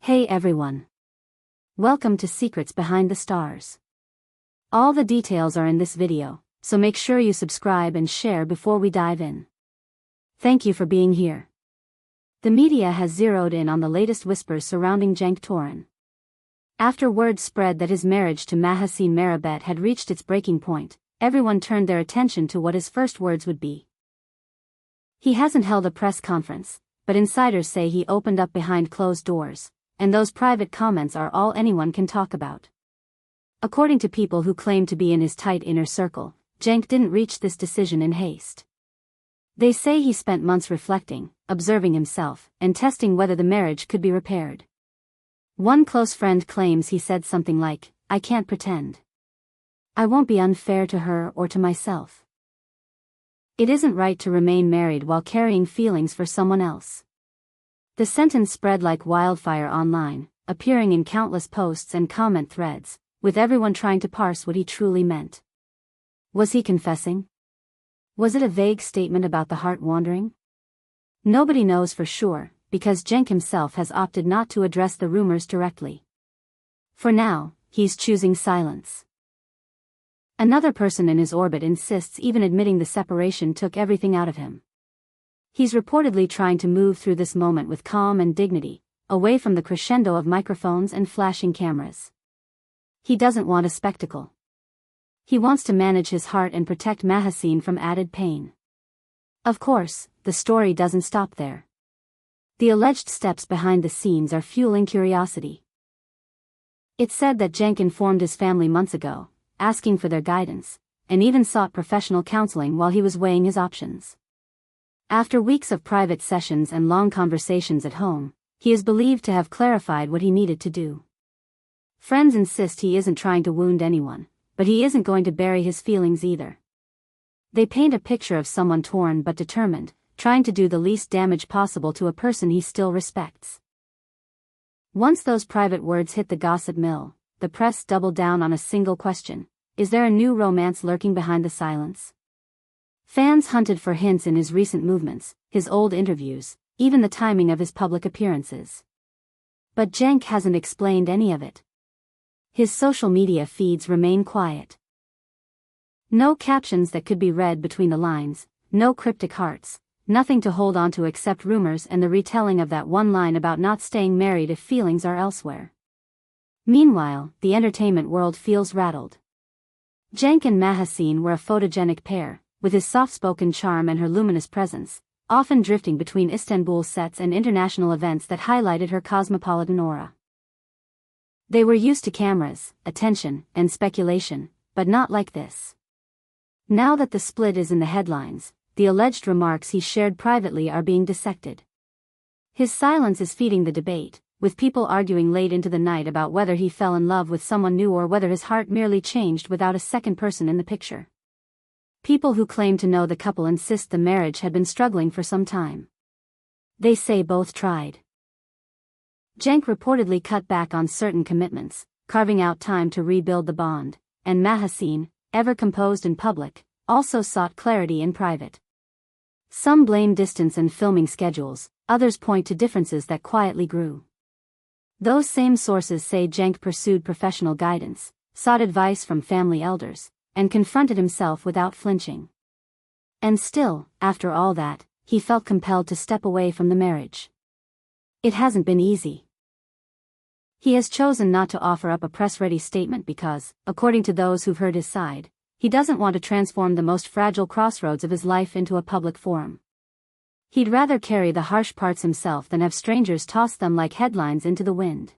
Hey everyone. Welcome to Secrets Behind the Stars. All the details are in this video, so make sure you subscribe and share before we dive in. Thank you for being here. The media has zeroed in on the latest whispers surrounding Cenk Torun. After word spread that his marriage to Mahasine Merabet had reached its breaking point, everyone turned their attention to what his first words would be. He hasn't held a press conference, but insiders say he opened up behind closed doors. And those private comments are all anyone can talk about. According to people who claim to be in his tight inner circle, Cenk didn't reach this decision in haste. They say he spent months reflecting, observing himself, and testing whether the marriage could be repaired. One close friend claims he said something like, "I can't pretend. I won't be unfair to her or to myself. It isn't right to remain married while carrying feelings for someone else." The sentence spread like wildfire online, appearing in countless posts and comment threads, with everyone trying to parse what he truly meant. Was he confessing? Was it a vague statement about the heart wandering? Nobody knows for sure, because Cenk himself has opted not to address the rumors directly. For now, he's choosing silence. Another person in his orbit insists even admitting the separation took everything out of him. He's reportedly trying to move through this moment with calm and dignity, away from the crescendo of microphones and flashing cameras. He doesn't want a spectacle. He wants to manage his heart and protect Mahasine from added pain. Of course, the story doesn't stop there. The alleged steps behind the scenes are fueling curiosity. It's said that Cenk informed his family months ago, asking for their guidance, and even sought professional counseling while he was weighing his options. After weeks of private sessions and long conversations at home, he is believed to have clarified what he needed to do. Friends insist he isn't trying to wound anyone, but he isn't going to bury his feelings either. They paint a picture of someone torn but determined, trying to do the least damage possible to a person he still respects. Once those private words hit the gossip mill, the press doubled down on a single question: is there a new romance lurking behind the silence? Fans hunted for hints in his recent movements, his old interviews, even the timing of his public appearances. But Cenk hasn't explained any of it. His social media feeds remain quiet. No captions that could be read between the lines, no cryptic hearts, nothing to hold on to except rumors and the retelling of that one line about not staying married if feelings are elsewhere. Meanwhile, the entertainment world feels rattled. Cenk and Mahasine were a photogenic pair, with his soft-spoken charm and her luminous presence, often drifting between Istanbul sets and international events that highlighted her cosmopolitan aura. They were used to cameras, attention, and speculation, but not like this. Now that the split is in the headlines, the alleged remarks he shared privately are being dissected. His silence is feeding the debate, with people arguing late into the night about whether he fell in love with someone new or whether his heart merely changed without a second person in the picture. People who claim to know the couple insist the marriage had been struggling for some time. They say both tried. Cenk reportedly cut back on certain commitments, carving out time to rebuild the bond, and Mahasine, ever composed in public, also sought clarity in private. Some blame distance and filming schedules, others point to differences that quietly grew. Those same sources say Cenk pursued professional guidance, sought advice from family elders, and confronted himself without flinching. And still, after all that, he felt compelled to step away from the marriage. It hasn't been easy. He has chosen not to offer up a press-ready statement because, according to those who've heard his side, he doesn't want to transform the most fragile crossroads of his life into a public forum. He'd rather carry the harsh parts himself than have strangers toss them like headlines into the wind.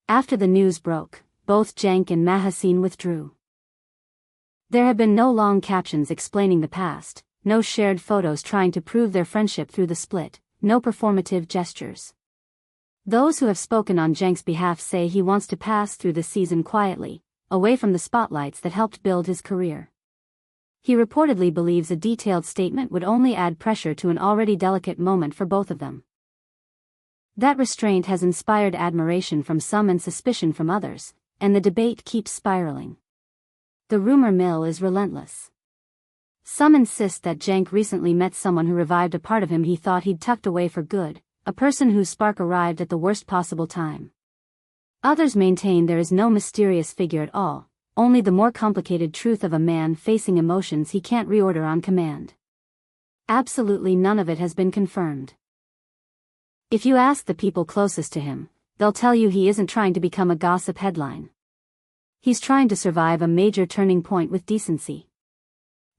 After the news broke, both Cenk and Mahasine withdrew. There have been no long captions explaining the past, no shared photos trying to prove their friendship through the split, no performative gestures. Those who have spoken on Cenk's behalf say he wants to pass through the season quietly, away from the spotlights that helped build his career. He reportedly believes a detailed statement would only add pressure to an already delicate moment for both of them. That restraint has inspired admiration from some and suspicion from others, and the debate keeps spiraling. The rumor mill is relentless. Some insist that Cenk recently met someone who revived a part of him he thought he'd tucked away for good, a person whose spark arrived at the worst possible time. Others maintain there is no mysterious figure at all, only the more complicated truth of a man facing emotions he can't reorder on command. Absolutely none of it has been confirmed. If you ask the people closest to him, they'll tell you he isn't trying to become a gossip headline. He's trying to survive a major turning point with decency.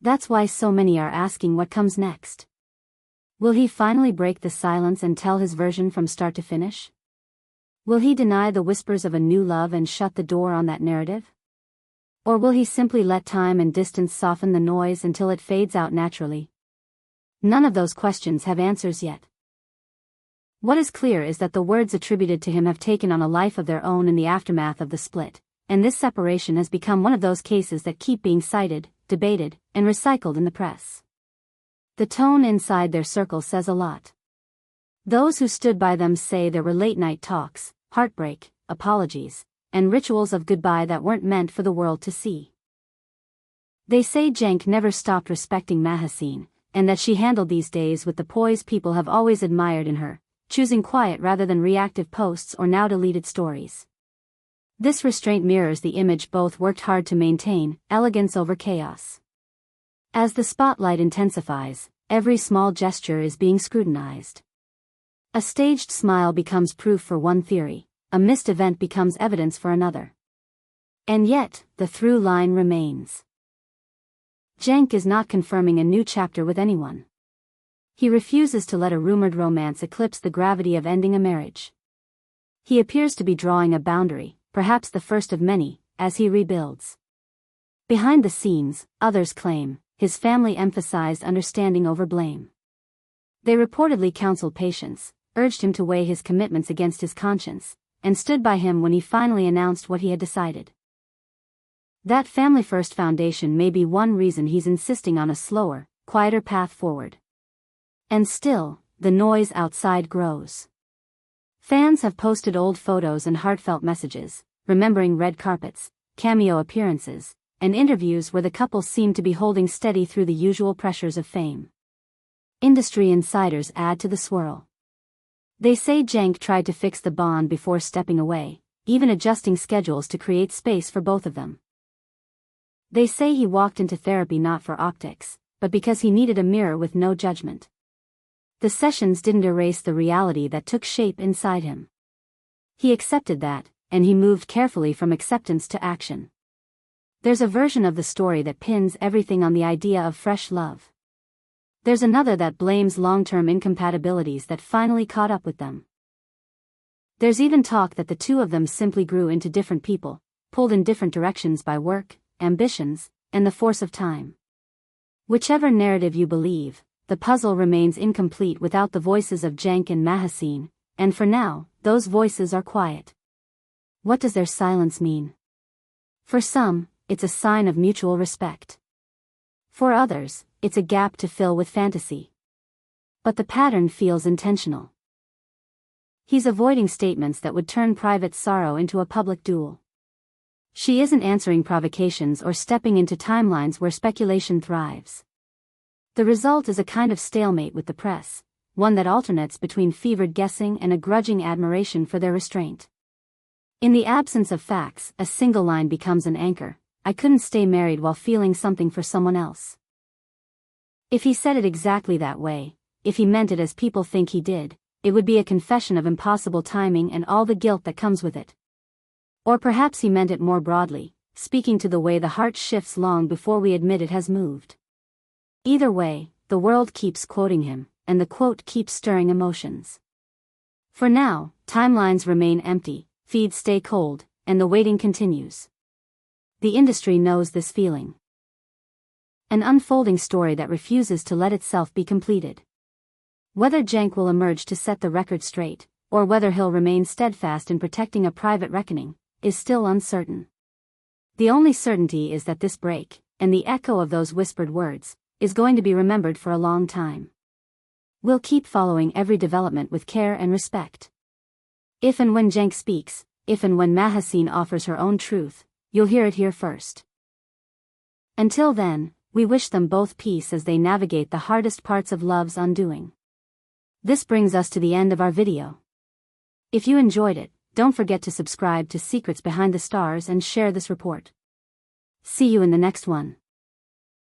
That's why so many are asking what comes next. Will he finally break the silence and tell his version from start to finish? Will he deny the whispers of a new love and shut the door on that narrative? Or will he simply let time and distance soften the noise until it fades out naturally? None of those questions have answers yet. What is clear is that the words attributed to him have taken on a life of their own in the aftermath of the split, and this separation has become one of those cases that keep being cited, debated, and recycled in the press. The tone inside their circle says a lot. Those who stood by them say there were late-night talks, heartbreak, apologies, and rituals of goodbye that weren't meant for the world to see. They say Cenk never stopped respecting Mahasine, and that she handled these days with the poise people have always admired in her, choosing quiet rather than reactive posts or now deleted stories. This restraint mirrors the image both worked hard to maintain, elegance over chaos. As the spotlight intensifies, every small gesture is being scrutinized. A staged smile becomes proof for one theory, a missed event becomes evidence for another. And yet, the through line remains. Cenk is not confirming a new chapter with anyone. He refuses to let a rumored romance eclipse the gravity of ending a marriage. He appears to be drawing a boundary, perhaps the first of many, as he rebuilds. Behind the scenes, others claim, his family emphasized understanding over blame. They reportedly counseled patience, urged him to weigh his commitments against his conscience, and stood by him when he finally announced what he had decided. That family-first foundation may be one reason he's insisting on a slower, quieter path forward. And still, the noise outside grows. Fans have posted old photos and heartfelt messages, remembering red carpets, cameo appearances, and interviews where the couple seemed to be holding steady through the usual pressures of fame. Industry insiders add to the swirl. They say Cenk tried to fix the bond before stepping away, even adjusting schedules to create space for both of them. They say he walked into therapy not for optics, but because he needed a mirror with no judgment. The sessions didn't erase the reality that took shape inside him. He accepted that, and he moved carefully from acceptance to action. There's a version of the story that pins everything on the idea of fresh love. There's another that blames long-term incompatibilities that finally caught up with them. There's even talk that the two of them simply grew into different people, pulled in different directions by work, ambitions, and the force of time. Whichever narrative you believe, the puzzle remains incomplete without the voices of Cenk and Mahasine, and for now, those voices are quiet. What does their silence mean? For some, it's a sign of mutual respect. For others, it's a gap to fill with fantasy. But the pattern feels intentional. He's avoiding statements that would turn private sorrow into a public duel. She isn't answering provocations or stepping into timelines where speculation thrives. The result is a kind of stalemate with the press, one that alternates between fevered guessing and a grudging admiration for their restraint. In the absence of facts, a single line becomes an anchor: I couldn't stay married while feeling something for someone else. If he said it exactly that way, if he meant it as people think he did, it would be a confession of impossible timing and all the guilt that comes with it. Or perhaps he meant it more broadly, speaking to the way the heart shifts long before we admit it has moved. Either way, the world keeps quoting him, and the quote keeps stirring emotions. For now, timelines remain empty, feeds stay cold, and the waiting continues. The industry knows this feeling. An unfolding story that refuses to let itself be completed. Whether Cenk will emerge to set the record straight, or whether he'll remain steadfast in protecting a private reckoning, is still uncertain. The only certainty is that this break, and the echo of those whispered words, is going to be remembered for a long time. We'll keep following every development with care and respect. If and when Cenk speaks, if and when Mahasine offers her own truth, you'll hear it here first. Until then, we wish them both peace as they navigate the hardest parts of love's undoing. This brings us to the end of our video. If you enjoyed it, don't forget to subscribe to Secrets Behind the Stars and share this report. See you in the next one.